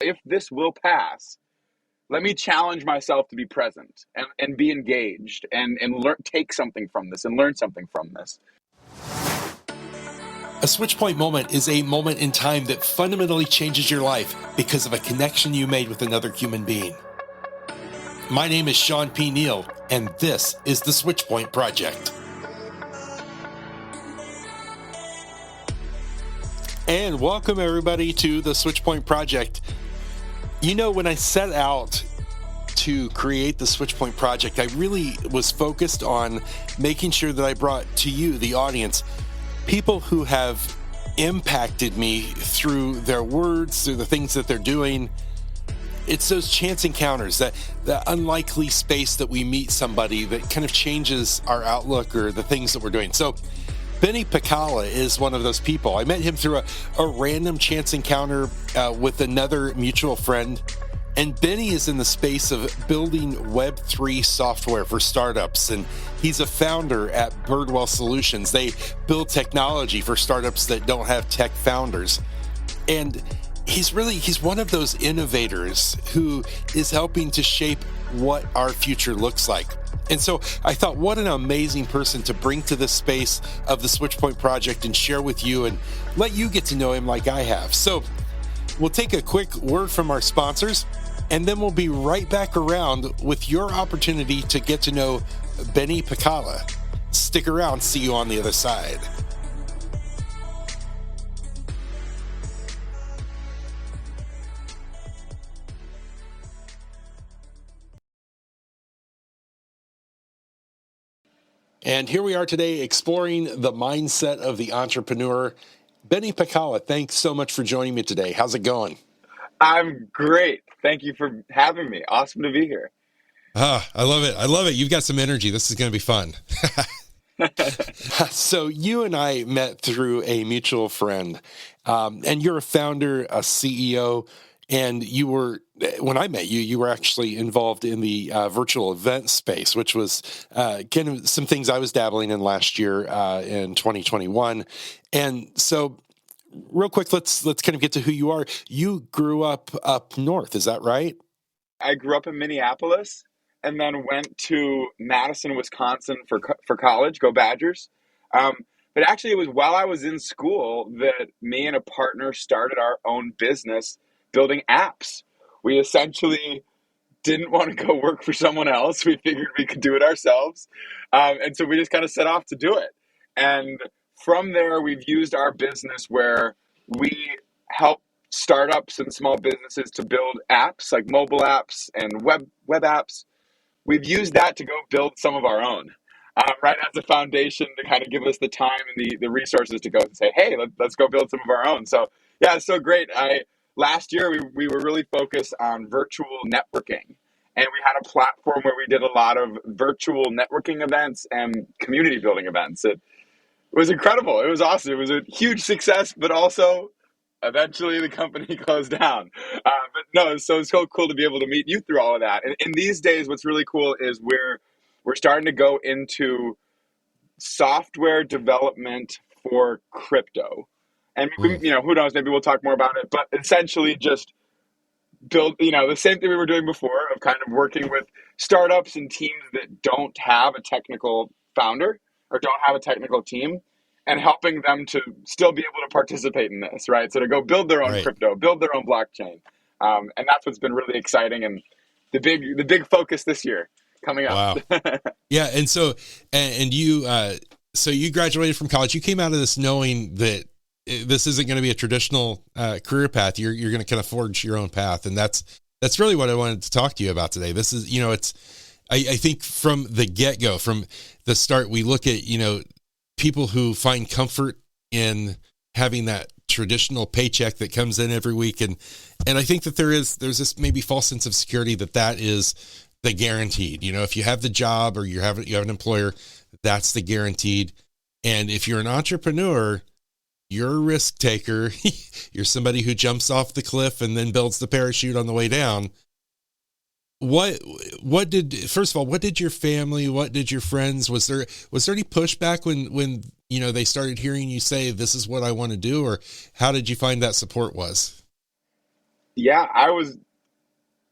if this will pass, let me challenge myself to be present and be engaged and learn, take something from this and learn something from this. A switch point moment is a moment in time that fundamentally changes your life because of a connection you made with another human being. My name is Sean P. Neal, and this is the Switch Point Project. And welcome everybody to the Switch Point Project. You know, when I set out to create the Switch Point Project, I really was focused on making sure that I brought to you, the audience, people who have impacted me through their words, through the things that they're doing. It's those chance encounters, that unlikely space that we meet somebody that kind of changes our outlook or the things that we're doing. So Benny Pekala is one of those people. I met him through a random chance encounter with another mutual friend. And Benny is in the space of building Web3 software for startups. And he's a founder at Birdwell Solutions. They build technology for startups that don't have tech founders. And he's one of those innovators who is helping to shape what our future looks like. And so I thought, what an amazing person to bring to this space of the Switch Point Project and share with you and let you get to know him like I have. So we'll take a quick word from our sponsors, and then we'll be right back around with your opportunity to get to know Benny Pekala. Stick around, see you on the other side. And here we are today exploring the mindset of the entrepreneur. Benny Pekala, thanks so much for joining me today. How's it going? I'm great. Thank you for having me. Awesome to be here. I love it. I love it. You've got some energy. This is going to be fun. So you and I met through a mutual friend, and you're a founder, a CEO, and you were, when I met you, you were actually involved in the virtual event space, which was kind of some things I was dabbling in last year in 2021. And so real quick, let's kind of get to who you are. You grew up north, is that right? I grew up in Minneapolis and then went to Madison, Wisconsin for college. Go Badgers. But actually, it was while I was in school that me and a partner started our own business building apps. We essentially didn't want to go work for someone else. We figured we could do it ourselves. And so we just kind of set off to do it. And from there, we've used our business where we help startups and small businesses to build apps like mobile apps and web apps. We've used that to go build some of our own, right, as a foundation to kind of give us the time and the resources to go and say, hey, let's go build some of our own. So yeah, it's so great. Last year, we were really focused on virtual networking. And we had a platform where we did a lot of virtual networking events and community building events. It was incredible. It was awesome. It was a huge success, but also eventually the company closed down. But no, so it's so cool to be able to meet you through all of that. And these days, what's really cool is we're starting to go into software development for crypto. And who knows, maybe we'll talk more about it, but essentially just build, the same thing we were doing before of kind of working with startups and teams that don't have a technical founder or don't have a technical team and helping them to still be able to participate in this, right? So to go build their own crypto, build their own blockchain. And that's what's been really exciting and the big focus this year coming up. Wow. Yeah. And so, and you, so you graduated from college, you came out of this knowing that this isn't going to be a traditional career path. You're going to kind of forge your own path. And that's really what I wanted to talk to you about today. This is, I think from the get-go, from the start, we look at, people who find comfort in having that traditional paycheck that comes in every week. And I think that there's this maybe false sense of security that is the guaranteed, if you have the job or you have an employer, that's the guaranteed. And if you're an entrepreneur, you're a risk taker. You're somebody who jumps off the cliff and then builds the parachute on the way down. First of all, what did your family, what did your friends, was there any pushback when they started hearing you say, this is what I want to do, or how did you find that support was? Yeah,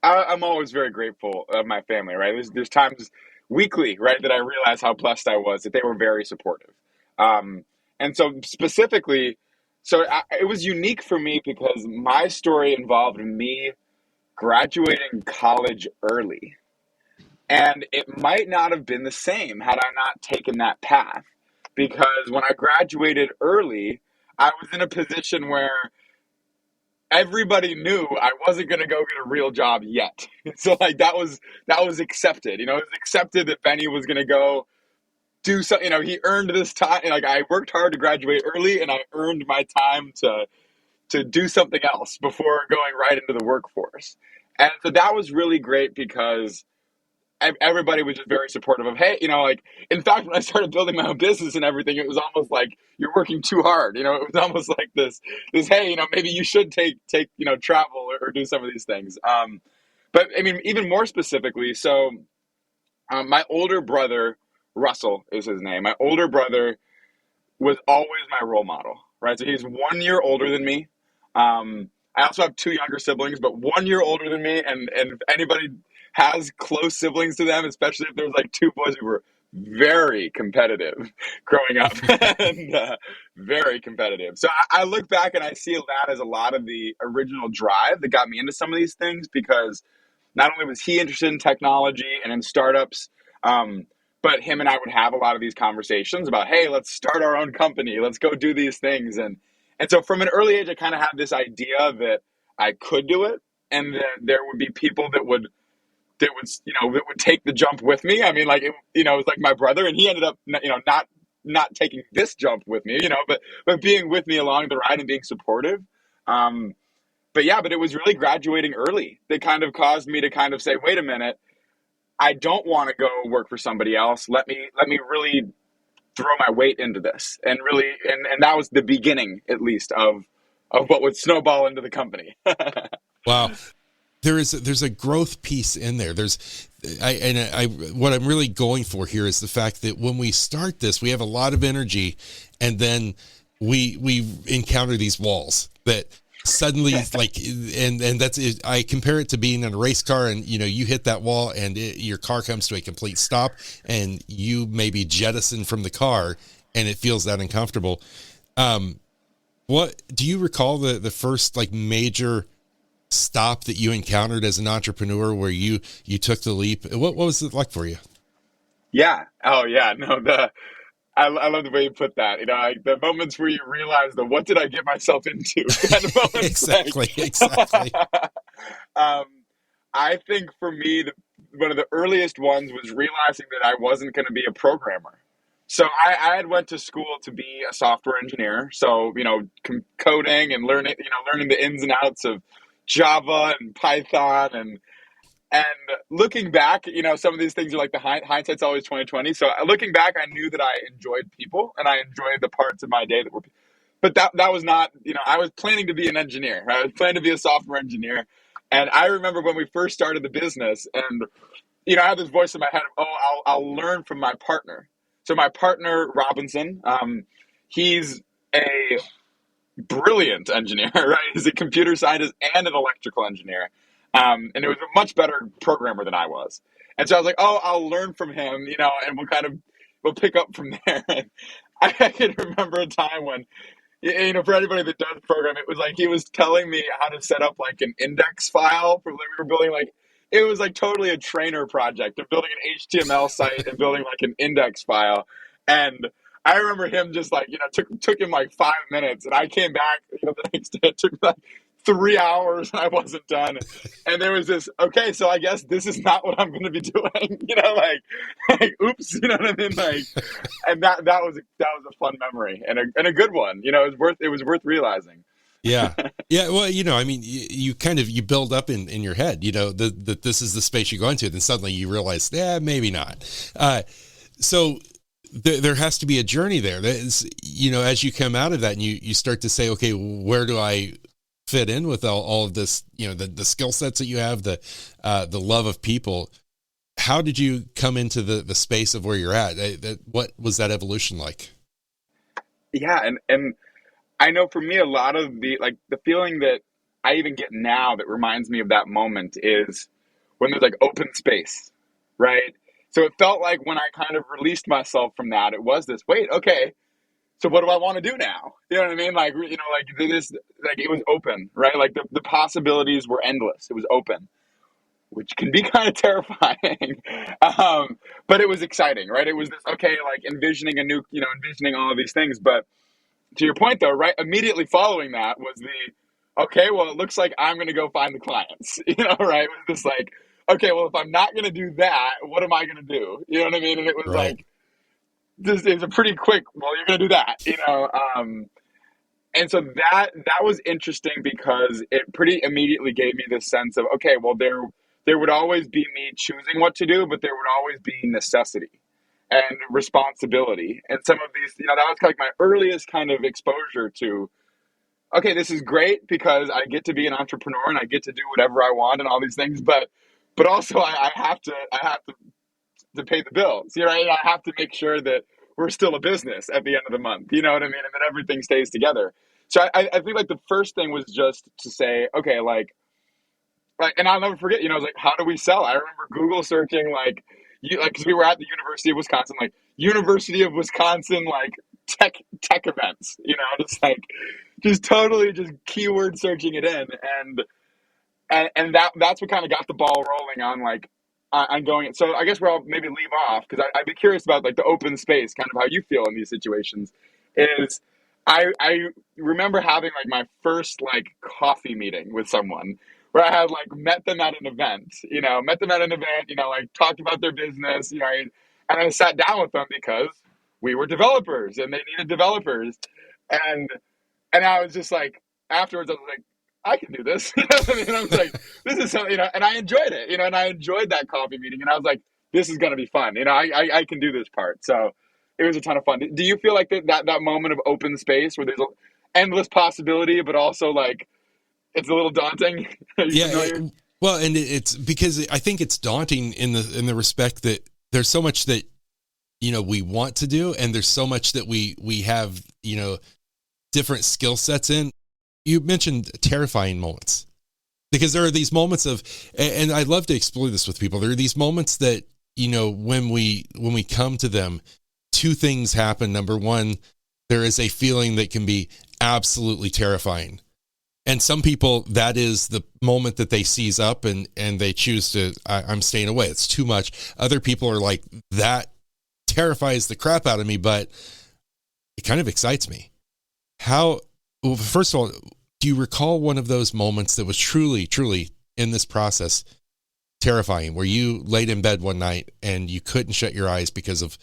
I'm always very grateful of my family, right? There's times weekly, right, that I realize how blessed I was that they were very supportive. And so specifically, it was unique for me because my story involved me graduating college early. And it might not have been the same had I not taken that path. Because when I graduated early, I was in a position where everybody knew I wasn't going to go get a real job yet. So like that was accepted. It was accepted that Benny was going to go do something. He earned this time. Like I worked hard to graduate early, and I earned my time to do something else before going right into the workforce. And so that was really great because everybody was just very supportive of, hey, like, in fact, when I started building my own business and everything, it was almost like you're working too hard. It was almost like this, hey, maybe you should take, travel or do some of these things. But I mean, even more specifically, so my older brother, Russell is his name. My older brother was always my role model, right? So he's 1 year older than me. I also have two younger siblings, but 1 year older than me. And if anybody has close siblings to them, especially if there's like two boys who were very competitive growing up and very competitive. So I look back and I see that as a lot of the original drive that got me into some of these things because not only was he interested in technology and in startups, but him and I would have a lot of these conversations about, hey, let's start our own company. Let's go do these things. And so from an early age, I kind of had this idea that I could do it and that there would be people that would take the jump with me. I mean, like, it was like my brother, and he ended up, not taking this jump with me, but being with me along the ride and being supportive. But yeah, but it was really graduating early that kind of caused me to kind of say, wait a minute, I don't want to go work for somebody else. Let me really throw my weight into this, and really, and that was the beginning, at least, of what would snowball into the company. Wow. There's a growth piece in there. What I'm really going for here is the fact that when we start this, we have a lot of energy, and then we encounter these walls that suddenly like, and that's it. I compare it to being in a race car, and you hit that wall, and your car comes to a complete stop, and you maybe jettison from the car, and it feels that uncomfortable. What do you recall the first like major stop that you encountered as an entrepreneur where you took the leap? What was it like for you? Yeah. Oh, yeah. No, I love the way you put that. Like the moments where you realize that what did I get myself into kind of moments. Exactly. um, I think for me, one of the earliest ones was realizing that I wasn't going to be a programmer. So I had went to school to be a software engineer. So, coding and learning the ins and outs of Java and Python and looking back, some of these things are like the hindsight's always 2020. So looking back, I knew that I enjoyed people and I enjoyed the parts of my day that were, but that was not, I was planning to be an engineer. Right? I was planning to be a software engineer. And I remember when we first started the business and, I had this voice in my head of, oh, I'll learn from my partner. So my partner, Robinson, he's a brilliant engineer, right? He's a computer scientist and an electrical engineer. And it was a much better programmer than I was. And so I was like, oh, I'll learn from him, and we'll pick up from there. And I can remember a time when, for anybody that does program, it was like he was telling me how to set up like an index file for like we were building like it was like totally a trainer project of building an HTML site and building like an index file. And I remember him just like, took him like 5 minutes, and I came back, the next day. It took like 3 hours and I wasn't done. And there was this, okay, so I guess this is not what I'm going to be doing, like, oops, you know what I mean? Like, and that was a fun memory and a good one, it was worth realizing. Yeah. Yeah. Well, I mean, you kind of, you build up in your head, that this is the space you go into, then suddenly you realize, maybe not. So there has to be a journey there. That is, as you come out of that and you start to say, okay, where do I fit in with all of this, the skill sets that you have, the love of people. How did you come into the space of where you're at? What was that evolution like? Yeah. And I know for me, a lot of the feeling that I even get now that reminds me of that moment is when there's like open space, right? So it felt like when I kind of released myself from that, it was this, wait, okay, so what do I want to do now? You know what I mean? Like, like this, like it was open, right? Like the possibilities were endless. It was open, which can be kind of terrifying. But it was exciting, right? It was this, okay, like envisioning a new, envisioning all of these things. But to your point though, right? Immediately following that was the, okay, well, it looks like I'm going to go find the clients, right? It was just like, okay, well, if I'm not going to do that, what am I going to do? You know what I mean? And it was Right. like, this is a pretty quick, well, you're going to do that. And so that was interesting because it pretty immediately gave me this sense of, okay, well, there would always be me choosing what to do, but there would always be necessity and responsibility. And some of these, that was like my earliest kind of exposure to, okay, this is great because I get to be an entrepreneur and I get to do whatever I want and all these things, but also I have to pay the bills. I have to make sure that we're still a business at the end of the month. You know what I mean? And that everything stays together. So I think like the first thing was just to say, okay, and I'll never forget. I was like, how do we sell? I remember Google searching because we were at the University of Wisconsin, like University of Wisconsin, like tech events. Just totally just keyword searching it in, and that's what kind of got the ball rolling on like on going. So I guess where I'll maybe leave off because I'd be curious about like the open space, kind of how you feel in these situations. Is I remember having like my first like coffee meeting with someone where I had like met them at an event, like talked about their business, and I sat down with them because we were developers and they needed developers, and I was just like, afterwards, I was like, I can do this. And I was like, this is something, and I enjoyed it, and I enjoyed that coffee meeting. And I was like, this is going to be fun. I can do this part. So it was a ton of fun. Do you feel like that moment of open space where there's endless possibility, but also like it's a little daunting? Are you Yeah. familiar? Well, and it's because I think it's daunting in the respect that there's so much that, we want to do, and there's so much that we have, different skill sets in. You mentioned terrifying moments because there are these moments of, and I'd love to explore this with people. There are these moments that, when we come to them, two things happen. Number one, there is a feeling that can be absolutely terrifying. And some people, that is the moment that they seize up and they choose to, I'm staying away. It's too much. Other people are like, that terrifies the crap out of me, but it kind of excites me. Well, first of all, do you recall one of those moments that was truly, truly in this process terrifying, where you laid in bed one night and you couldn't shut your eyes because of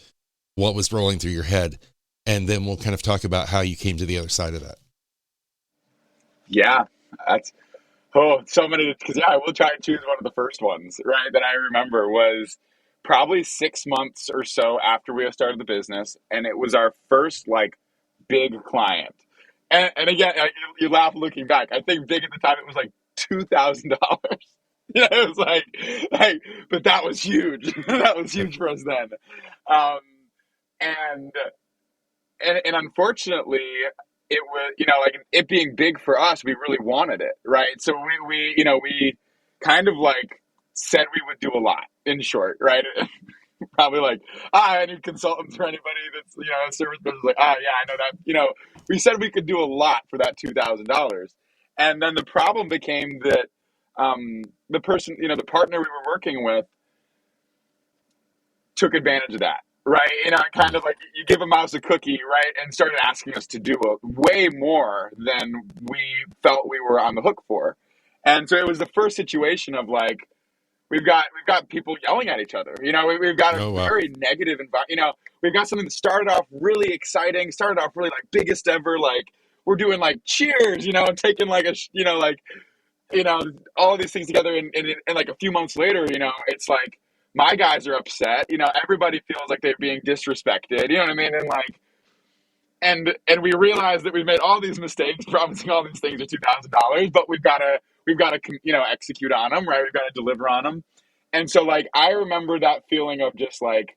what was rolling through your head? And then we'll kind of talk about how you came to the other side of that. Yeah, that's so many. Because I will try and choose one of the first ones, right? That I remember was probably 6 months or so after we had started the business, and it was our first like big client. And again, you laugh looking back. I think big at the time it was like $2,000. It was like, but that was huge. That was huge for us then. Um, and and unfortunately, it was like it being big for us. We really wanted it, right? So we kind of like said we would do a lot. In short, right? Probably like, I need consultants for anybody that's a service business. Like, yeah, I know that. We said we could do a lot for that $2,000, and then the problem became that the person, the partner we were working with, took advantage of that. Right, kind of like you give a mouse a cookie, right, and started asking us to do way more than we felt we were on the hook for, and so it was the first situation of like, we've got people yelling at each other. We've got a Oh, wow. very negative environment. We've got something that started off really exciting, started off really like biggest ever. Like we're doing like cheers, and taking like all of these things together. And like a few months later, it's like my guys are upset. Everybody feels like they're being disrespected. You know what I mean? And like, and we realize that we've made all these mistakes, promising all these things are $2,000, but we've got to execute on them, right? We've got to deliver on them. And so like I remember that feeling of just like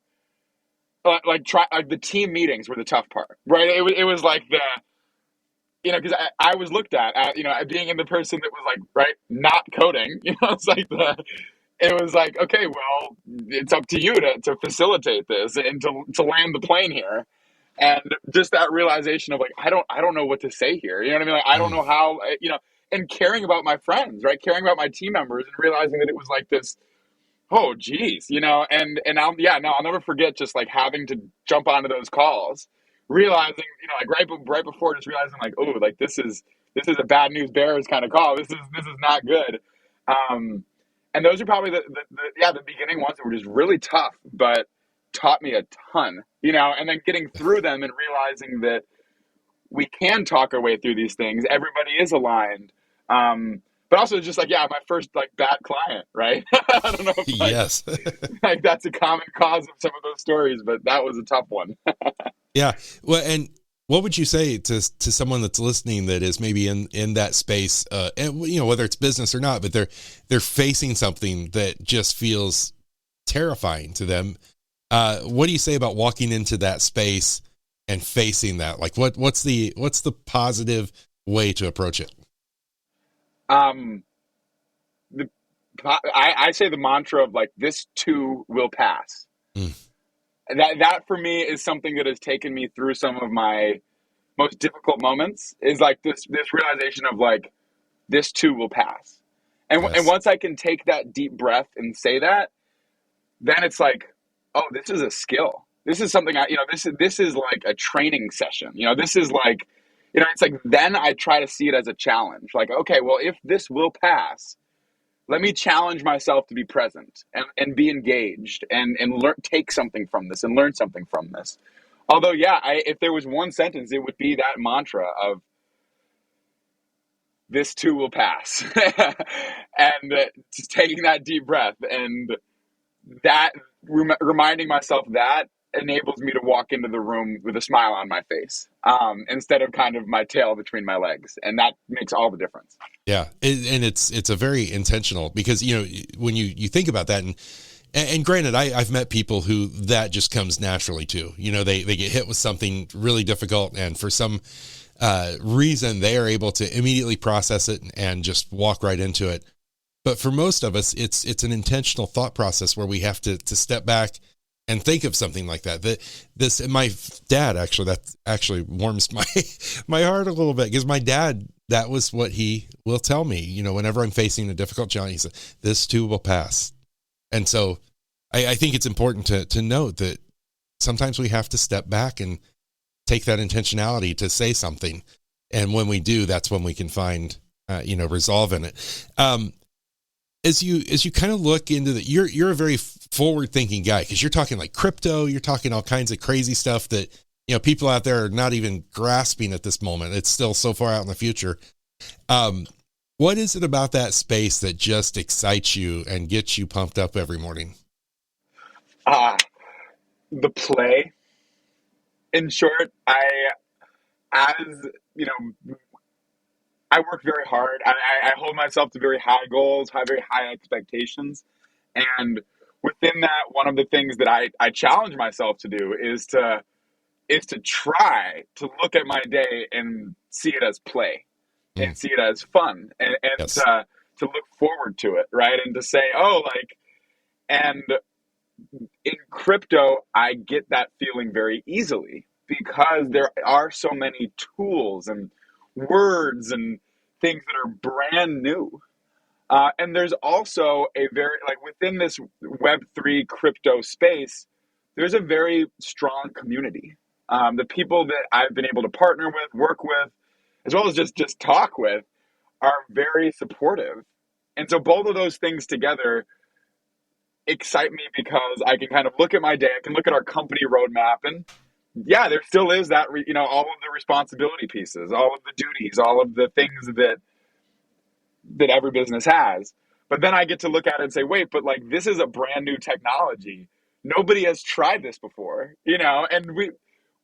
the team meetings were the tough part, right? It was like because I was looked at, being in the person that was like, right, not coding, it's like it was like, okay, well, it's up to you to facilitate this and to land the plane here. And just that realization of like, I don't know what to say here. You know what I mean? Like, I don't Mm. know how, and caring about my friends, right? Caring about my team members and realizing that it was like this, oh, geez, and I'll, yeah, no, I'll never forget just like having to jump onto those calls, realizing, like right before, just realizing like, oh, like this is a bad news bears kind of call. This is not good. Um, and those are probably the beginning ones that were just really tough, but taught me a ton, and then getting through them and realizing that we can talk our way through these things. Everybody is aligned. But also just like, yeah, my first like bad client, right? I don't know if Yes. like that's a common cause of some of those stories, but that was a tough one. Yeah. Well, and what would you say to someone that's listening that is maybe in that space, and whether it's business or not, but they're facing something that just feels terrifying to them. What do you say about walking into that space and facing that? Like what's the positive way to approach it? Um, the, I say the mantra of like, this too will pass. Mm. That for me is something that has taken me through some of my most difficult moments, is like this realization of like, this too will pass. And Yes. once I can take that deep breath and say that, then it's like, oh, this is a skill. This is something this is like a training session. This is like, it's like, then I try to see it as a challenge. Like, okay, well, if this will pass, let me challenge myself to be present and be engaged and learn, take something from this and learn something from this. Although, yeah, if there was one sentence, it would be that mantra of, this too will pass. And just taking that deep breath and that reminding myself that enables me to walk into the room with a smile on my face, instead of kind of my tail between my legs. And that makes all the difference. Yeah. And it's a very intentional, because, when you think about that, and granted, I've met people who that just comes naturally to, they get hit with something really difficult, and for some reason they are able to immediately process it and just walk right into it. But for most of us, it's an intentional thought process where we have to step back and think of something like that. My dad, actually, that actually warms my heart a little bit, because my dad, that was what he will tell me, whenever I'm facing a difficult challenge, he said, this too will pass. And so I think it's important to note that sometimes we have to step back and take that intentionality to say something. And when we do, that's when we can find, resolve in it. As you kind of look into you're a very forward thinking guy, because you're talking like crypto, you're talking all kinds of crazy stuff that, people out there are not even grasping at this moment. It's still so far out in the future. What is it about that space that just excites you and gets you pumped up every morning? The play. In short, as you know, I work very hard. I hold myself to very high goals, very high expectations. And within that, one of the things that I challenge myself to do is to try to look at my day and see it as play Mm. and see it as fun, and Yes. to look forward to it, right? And to say, oh, like, and in crypto, I get that feeling very easily because there are so many tools and words and things that are brand new. And there's also a very, like, within this Web3 crypto space, there's a very strong community. The people that I've been able to partner with, work with, as well as just talk with, are very supportive. And so both of those things together excite me because I can kind of look at my day, I can look at our company roadmap, and yeah, there still is that, all of the responsibility pieces, all of the duties, all of the things that every business has. But then I get to look at it and say, wait, but like, this is a brand new technology. Nobody has tried this before, and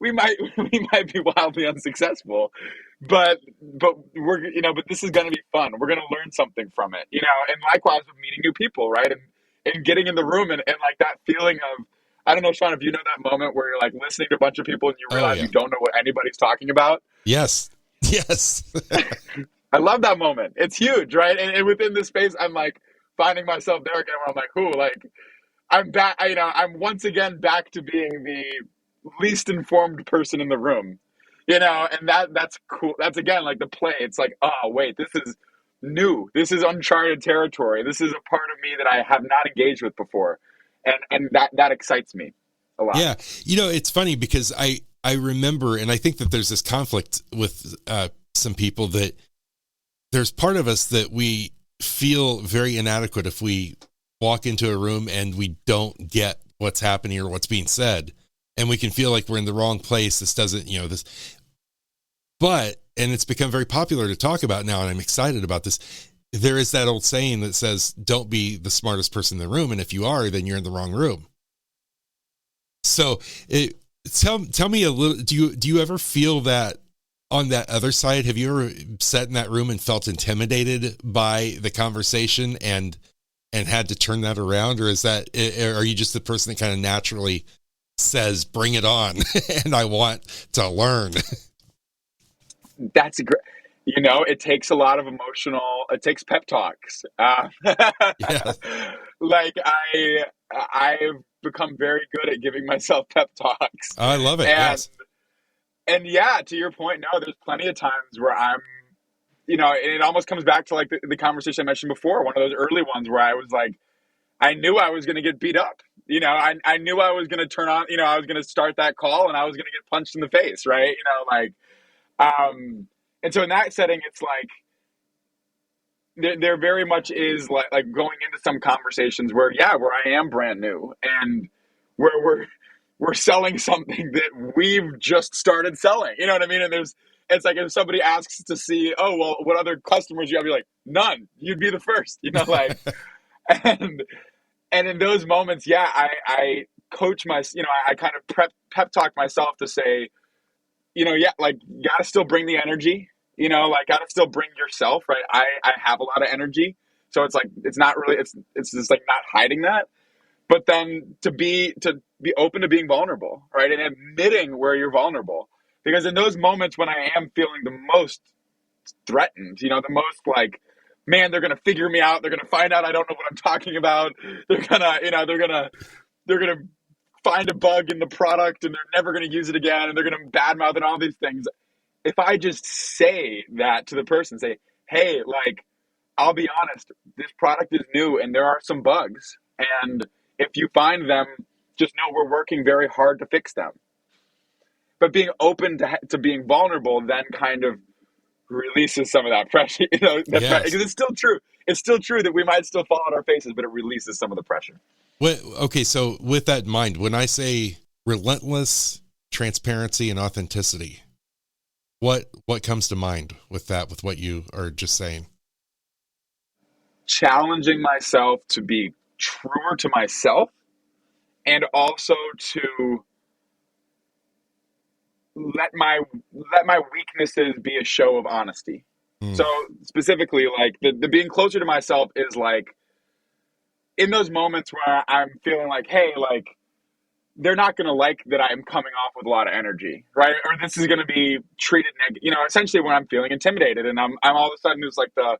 we might we might be wildly unsuccessful, but but this is going to be fun. We're going to learn something from it, and likewise with meeting new people, right? And getting in the room and like that feeling of, I don't know, Sean, if you know that moment where you're like listening to a bunch of people and you Oh realize yeah. you don't know what anybody's talking about. Yes. Yes. I love that moment. It's huge, right? And within this space, I'm like finding myself there again where I'm like, who, like, I'm back, I'm once again back to being the least informed person in the room, and that's cool. That's again like the play. It's like, oh, wait, this is new. This is uncharted territory. This is a part of me that I have not engaged with before. And that excites me a lot. Yeah. It's funny because I remember, and I think that there's this conflict with some people that there's part of us that we feel very inadequate if we walk into a room and we don't get what's happening or what's being said. And we can feel like we're in the wrong place. This doesn't, this, and it's become very popular to talk about now. And I'm excited about this. There is that old saying that says, don't be the smartest person in the room. And if you are, then you're in the wrong room. So tell me a little, do you ever feel that on that other side? Have you ever sat in that room and felt intimidated by the conversation and had to turn that around? Or are you just the person that kind of naturally says, bring it on, and I want to learn? That's a great, it takes a lot of it takes pep talks. Yeah. Like I've become very good at giving myself pep talks. I love it. And, Yes. and yeah, to your point, no, there's plenty of times where I'm, and it almost comes back to like the conversation I mentioned before, one of those early ones where I was like, I knew I was going to get beat up. I knew I was going to turn on, I was going to start that call and I was going to get punched in the face. Right. And so in that setting, it's like, there very much is like going into some conversations where I am brand new and where we're selling something that we've just started selling. You know what I mean? And it's like if somebody asks to see, oh well, what other customers you have, you're like, none. You'd be the first. And in those moments, I coach I kind of pep talk myself to say, like you gotta still bring the energy. Gotta still bring yourself, right? I have a lot of energy. So it's like, it's not really, it's just like not hiding that, but then to be open to being vulnerable, right? And admitting where you're vulnerable, because in those moments when I am feeling the most threatened, the most like, man, they're going to figure me out. They're going to find out I don't know what I'm talking about. They're going to, they're going to find a bug in the product and they're never going to use it again. And they're going to badmouth and all these things. If I just say that to the person, say, hey, like, I'll be honest, this product is new and there are some bugs. And if you find them, just know we're working very hard to fix them. But being open to being vulnerable then kind of releases some of that pressure. Yes. Because it's still true. It's still true that we might still fall on our faces, but it releases some of the pressure. Okay, so with that in mind, when I say relentless transparency and authenticity, what comes to mind with that, with what you are just saying? Challenging myself to be truer to myself and also to let my weaknesses be a show of honesty. So specifically, like the being closer to myself is like in those moments where I'm feeling like, hey, like they're not going to like that I'm coming off with a lot of energy, right? Or this is going to be treated negative. Essentially when I'm feeling intimidated and I'm all of a sudden it's like the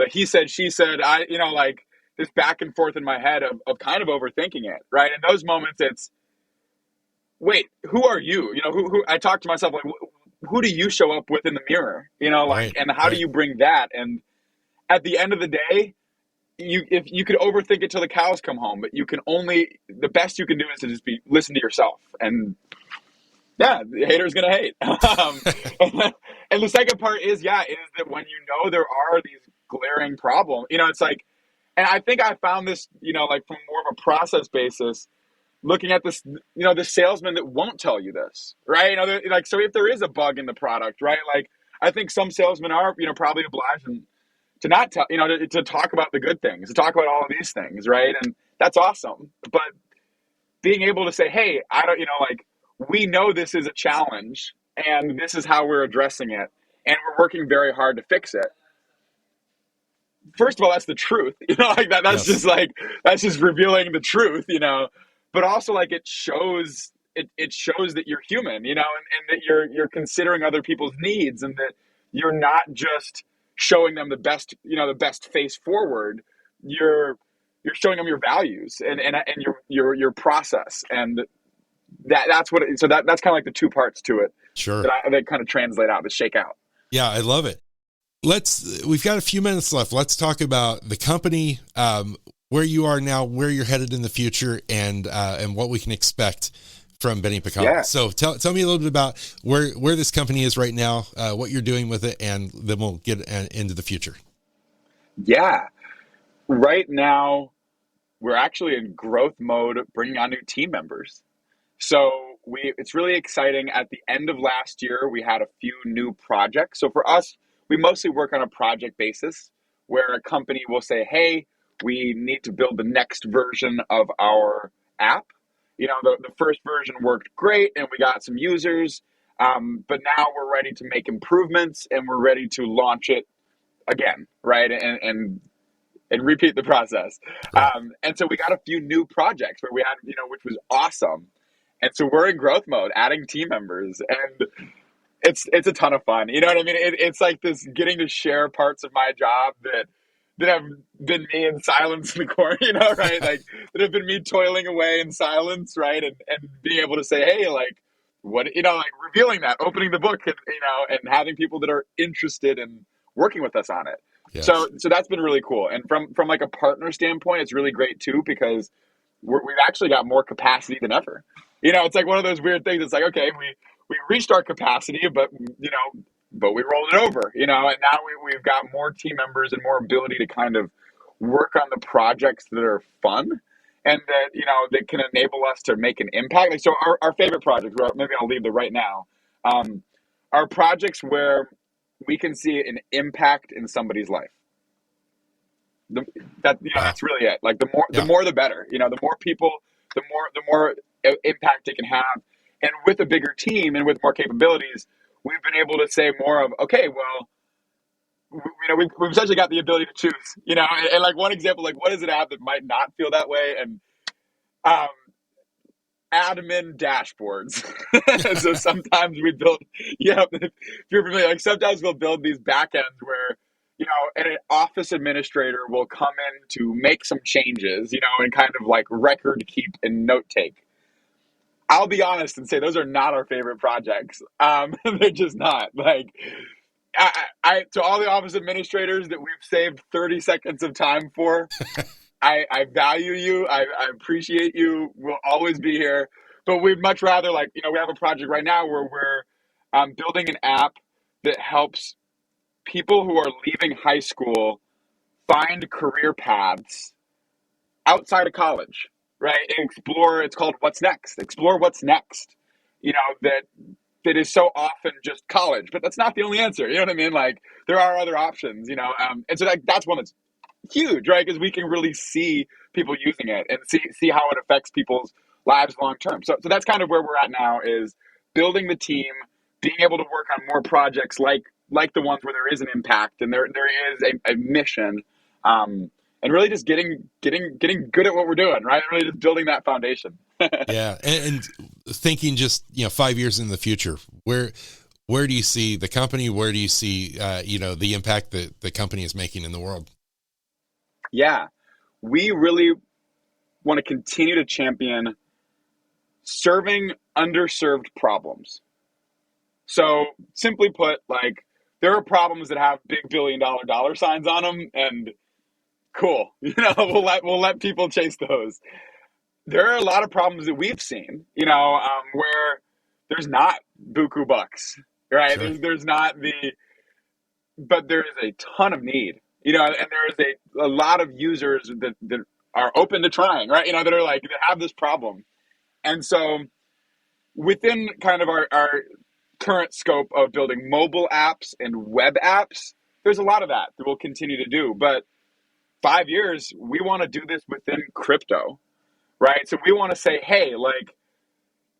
he said, she said, like this back and forth in my head of kind of overthinking it, right? In those moments, it's, wait, who are you? Who I talk to myself like, who do you show up with in the mirror? Right, and how do you bring that? And at the end of the day, if you could overthink it till the cows come home, but the best you can do is to just listen to yourself. And yeah, the hater's gonna hate. And the second part is that when there are these glaring problems, it's like, and I think I found this, like from more of a process basis, looking at this, the salesman that won't tell you this, right? Like, so if there is a bug in the product, right? Like, I think some salesmen are, probably obliged to not tell, to talk about the good things, to talk about all of these things, right? And that's awesome. But being able to say, hey, I don't, like, we know this is a challenge and this is how we're addressing it. And we're working very hard to fix it. First of all, that's the truth, like that's Yes. that's just revealing the truth, but also like it shows that you're human, and that you're considering other people's needs and that you're not just showing them the best, the best face forward. You're showing them your values and your process, and that's what. So that's kind of like the two parts to it Sure. that kind of translate out, that shake out. Yeah, I love it. We've got a few minutes left. Let's talk about the company, where you are now, where you're headed in the future, and what we can expect from Benny Pekala. Yeah. So tell me a little bit about where this company is right now, what you're doing with it, and then we'll get into the future. Yeah. Right now, we're actually in growth mode, bringing on new team members. So it's really exciting. At the end of last year, we had a few new projects. So for us, we mostly work on a project basis where a company will say, hey, we need to build the next version of our app. The first version worked great and we got some users, but now we're ready to make improvements and we're ready to launch it again, right? And repeat the process. Yeah. And so we got a few new projects where we had, which was awesome. And so we're in growth mode, adding team members, and it's a ton of fun. You know what I mean? It's like this, getting to share parts of my job that have been me in silence in the corner, right? Like, that have been me toiling away in silence, right? And being able to say, hey, like, what, like revealing that, opening the book, and having people that are interested in working with us on it. Yes. So that's been really cool. And from like a partner standpoint, it's really great too, because we've actually got more capacity than ever. It's like one of those weird things. It's like, okay, we reached our capacity, but we rolled it over, and now we've got more team members and more ability to kind of work on the projects that are fun and that can enable us to make an impact. Like, so our favorite projects, maybe I'll leave the right now, are projects where we can see an impact in somebody's life. That's really it. Like, the more the better. The more people, the more impact it can have. And with a bigger team and with more capabilities, we've been able to say more of, okay, well, we've essentially got the ability to choose. And like, one example, like, what is an app that might not feel that way? And admin dashboards. So sometimes we build, if you're familiar, like, sometimes we'll build these backends where, an office administrator will come in to make some changes, and kind of like record keep and note take. I'll be honest and say those are not our favorite projects. They're just not. Like, I to all the office administrators that we've saved 30 seconds of time for, I value you. I appreciate you. We'll always be here. But we'd much rather, like, we have a project right now where we're building an app that helps people who are leaving high school find career paths outside of college, right? And explore. It's called What's Next. Explore what's next. That is so often just college, but that's not the only answer. You know what I mean? Like, there are other options. And so that's one that's huge, right? Because we can really see people using it and see how it affects people's lives long term. So that's kind of where we're at now, is building the team, being able to work on more projects like the ones where there is an impact and there is a mission, and really just getting good at what we're doing, right? Really just building that foundation. Yeah, and thinking just 5 years in the future, where do you see the company? Where do you see the impact that the company is making in the world? Yeah, we really want to continue to champion serving underserved problems. So simply put, like, there are problems that have big $billion signs on them, and cool, we'll let people chase those. There are a lot of problems that we've seen, where there's not buku bucks, right? Sure. There's not but there is a ton of need, and there is a lot of users that are open to trying, right? That are like, that have this problem. And so within kind of our current scope of building mobile apps and web apps, there's a lot of that we'll continue to do. But 5 years, we want to do this within crypto, right? So we want to say, hey, like,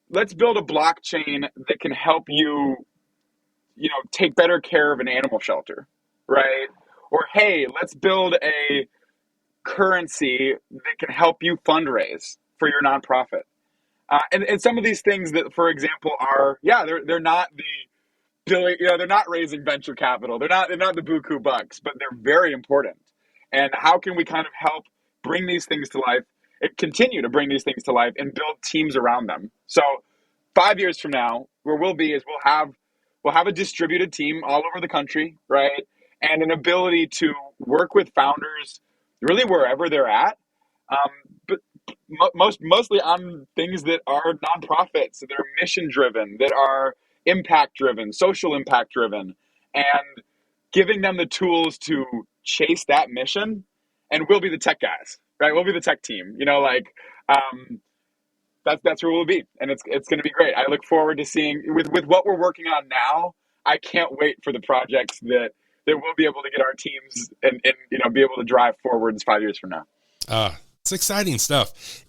let's build a blockchain that can help you, take better care of an animal shelter, right? Or, hey, let's build a currency that can help you fundraise for your nonprofit. And some of these things that, for example, are, they're not billion, they're not raising venture capital. They're not the buku bucks, but they're very important. And how can we kind of help bring these things to life and continue to bring these things to life and build teams around them? So 5 years from now, where we'll be is we'll have a distributed team all over the country, right? And an ability to work with founders really wherever they're at. But mostly on things that are nonprofits, that are mission driven, that are impact driven, social impact driven, and giving them the tools to chase that mission. And we'll be the tech guys, right? We'll be the tech team. That's where we'll be, and it's going to be great. I look forward to seeing with what we're working on now. I can't wait for the projects that we'll be able to get our teams and be able to drive forwards 5 years from now. It's exciting stuff.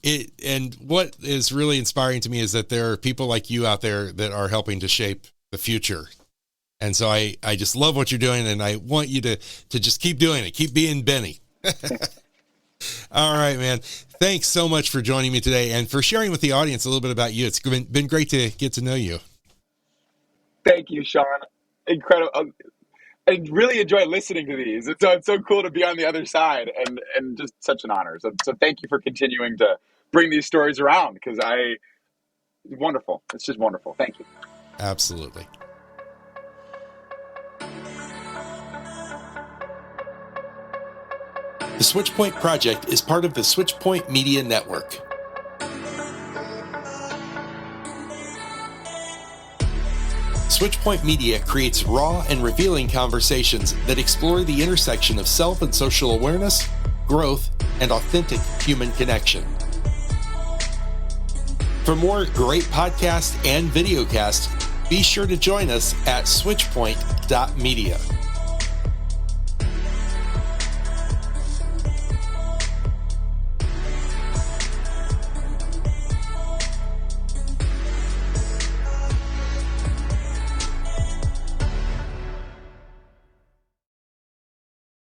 And what is really inspiring to me is that there are people like you out there that are helping to shape the future. And so I just love what you're doing, and I want you to just keep doing it. Keep being Benny. All right, man. Thanks so much for joining me today and for sharing with the audience a little bit about you. It's been great to get to know you. Thank you, Sean. Incredible. I really enjoy listening to these. It's so cool to be on the other side, and just such an honor. So thank you for continuing to bring these stories around, because wonderful. It's just wonderful. Thank you. Absolutely. The Switchpoint Project is part of the Switchpoint Media Network. Switchpoint Media creates raw and revealing conversations that explore the intersection of self and social awareness, growth, and authentic human connection. For more great podcasts and videocasts, be sure to join us at switchpoint.media.